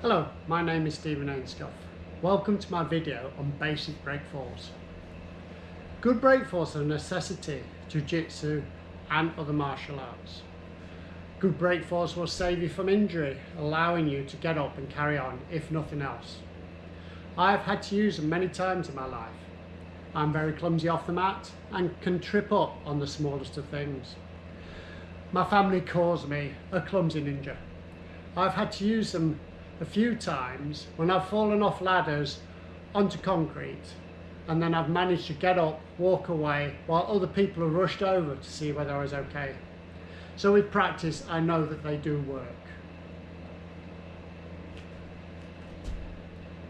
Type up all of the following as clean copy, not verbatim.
Hello, my name is Stephen Ainscough. Welcome to my video on basic break falls. Good break falls are a necessity to jiu-jitsu and other martial arts. Good break falls will save you from injury, allowing you to get up and carry on if nothing else. I have had to use them many times in my life. I'm very clumsy off the mat and can trip up on the smallest of things. My family calls me a clumsy ninja. I've had to use them a few times when I've fallen off ladders onto concrete, and then I've managed to get up, walk away, while other people have rushed over to see whether I was okay. So with practice, I know that they do work.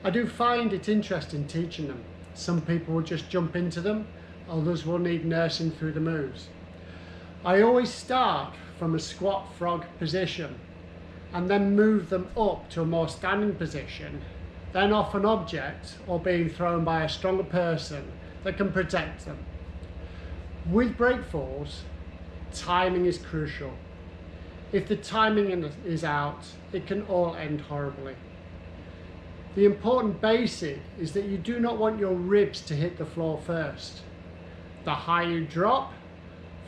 I do find it interesting teaching them. Some people will just jump into them, others will need nursing through the moves. I always start from a squat frog position and then move them up to a more standing position, then off an object or being thrown by a stronger person that can protect them. With break falls, timing is crucial. If the timing is out, it can all end horribly. The important basic is that you do not want your ribs to hit the floor first. The higher you drop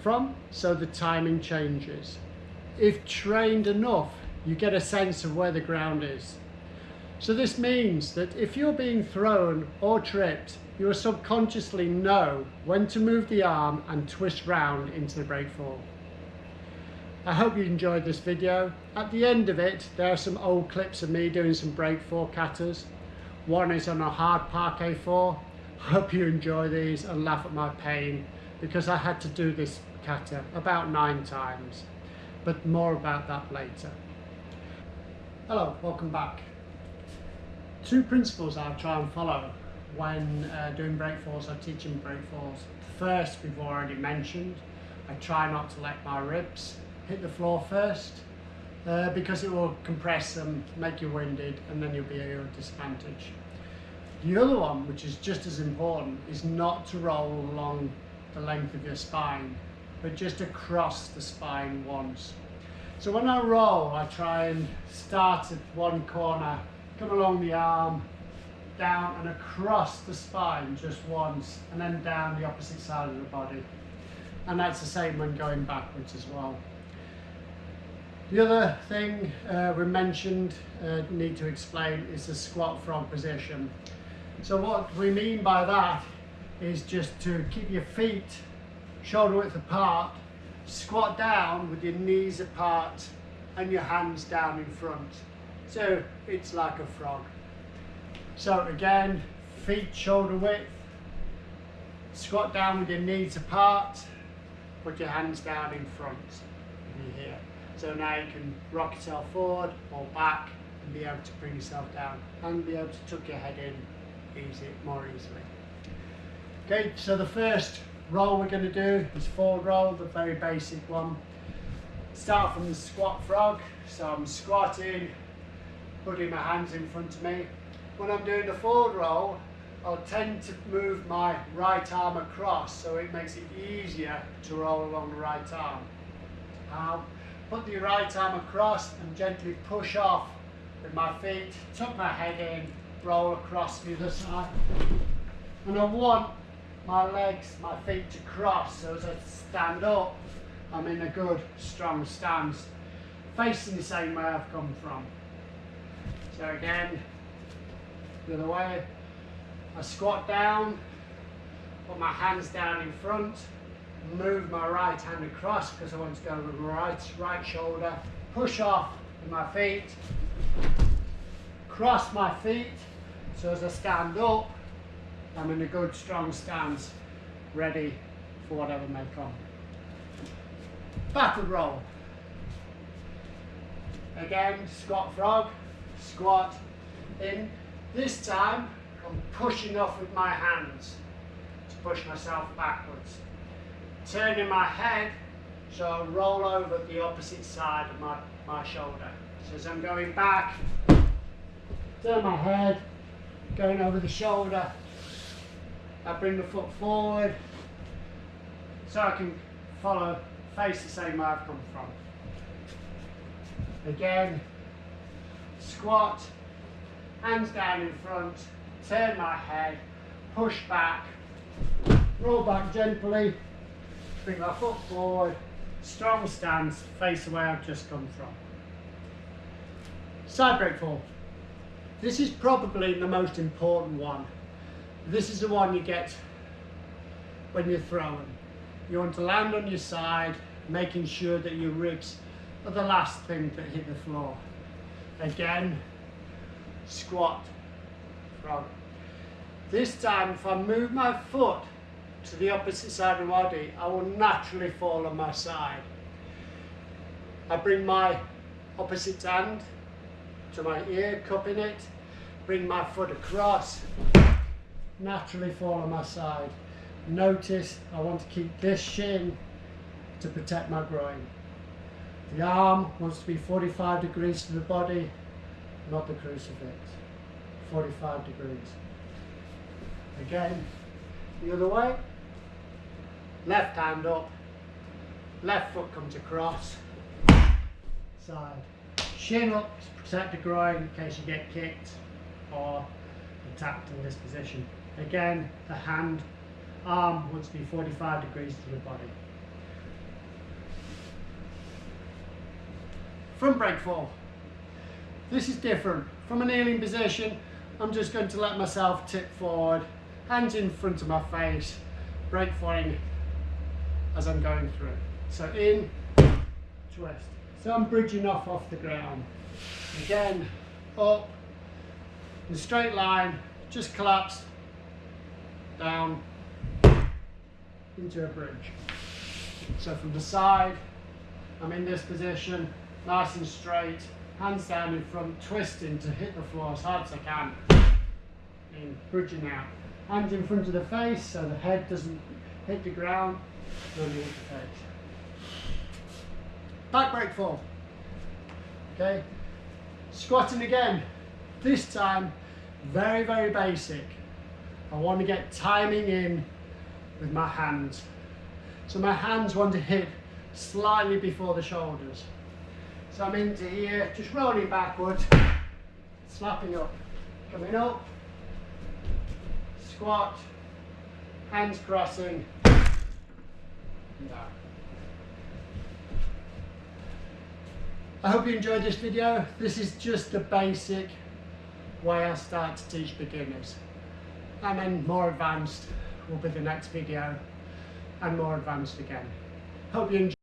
from, so the timing changes. If trained enough, you get a sense of where the ground is. So this means that if you're being thrown or tripped, you will subconsciously know when to move the arm and twist round into the break fall. I hope you enjoyed this video. At the end of it, there are some old clips of me doing some break fall katas. One is on a hard parquet floor. Hope you enjoy these and laugh at my pain, because I had to do this kata about 9 times, but more about that later. Hello, welcome back. 2 principles I try and follow when doing break falls or teaching break falls. First, we've already mentioned, I try not to let my ribs hit the floor first, because it will compress them, make you winded, and then you'll be at a disadvantage. The other one, which is just as important, is not to roll along the length of your spine, but just across the spine once. So when I roll, I try and start at one corner, come along the arm, down and across the spine just once, and then down the opposite side of the body. And that's the same when going backwards as well. The other thing we mentioned, need to explain, is the squat frog position. So what we mean by that is just to keep your feet shoulder width apart, squat down with your knees apart and your hands down in front. So it's like a frog. So again, feet shoulder width, squat down with your knees apart, put your hands down in front here. So now you can rock yourself forward or back and be able to bring yourself down and be able to tuck your head in more easily. Okay, so the first roll we're going to do is forward roll, the very basic one. Start from the squat frog, so I'm squatting, putting my hands in front of me. When I'm doing the forward roll, I'll tend to move my right arm across, so it makes it easier to roll along the right arm. Put the right arm across and gently push off with my feet, tuck my head in, roll across the other side. And I want my legs, my feet to cross, so as I stand up, I'm in a good, strong stance, facing the same way I've come from. So again, the other way, I squat down, put my hands down in front, move my right hand across because I want to go with my right shoulder, push off with my feet, cross my feet, so as I stand up, I'm in a good strong stance, ready for whatever may come. Backward roll. Again, squat frog, squat in. This time, I'm pushing off with my hands to push myself backwards. Turning my head, so I roll over the opposite side of my shoulder. So as I'm going back, turn my head, going over the shoulder, I bring the foot forward so I can face the same way I've come from. Again, squat, hands down in front, turn my head, push back, roll back gently, bring my foot forward, strong stance, face the way I've just come from. Side break fall. This is probably the most important one. This is the one you get when you're throwing. You want to land on your side, making sure that your ribs are the last thing that hit the floor. Again, squat, frog. This time, if I move my foot to the opposite side of the body, I will naturally fall on my side. I bring my opposite hand to my ear, cupping it, bring my foot across, naturally fall on my side. Notice I want to keep this shin to protect my groin. The arm wants to be 45 degrees to the body, not the crucifix. 45 degrees. Again, the other way. Left hand up, left foot comes across, side. Shin up to protect the groin in case you get kicked or attacked in this position. Again, the arm wants to be 45 degrees to the body. Front break fall. This is different. From a kneeling position, I'm just going to let myself tip forward, hands in front of my face, break falling as I'm going through. So in, twist. So I'm bridging off the ground. Again, up, in a straight line, just collapse, down, into a bridge. So from the side, I'm in this position, nice and straight, hands down in front, twisting to hit the floor as hard as I can. In, bridging out. Hands in front of the face so the head doesn't hit the ground, don't hit the face. Back break fall. Okay, squatting again. This time, very, very basic. I want to get timing in with my hands. So my hands want to hit slightly before the shoulders. So I'm into here, just rolling backwards, slapping up, coming up, squat, hands crossing, and down. I hope you enjoyed this video. This is just the basic way I start to teach beginners. And then more advanced will be the next video, and more advanced again. Hope you enjoy.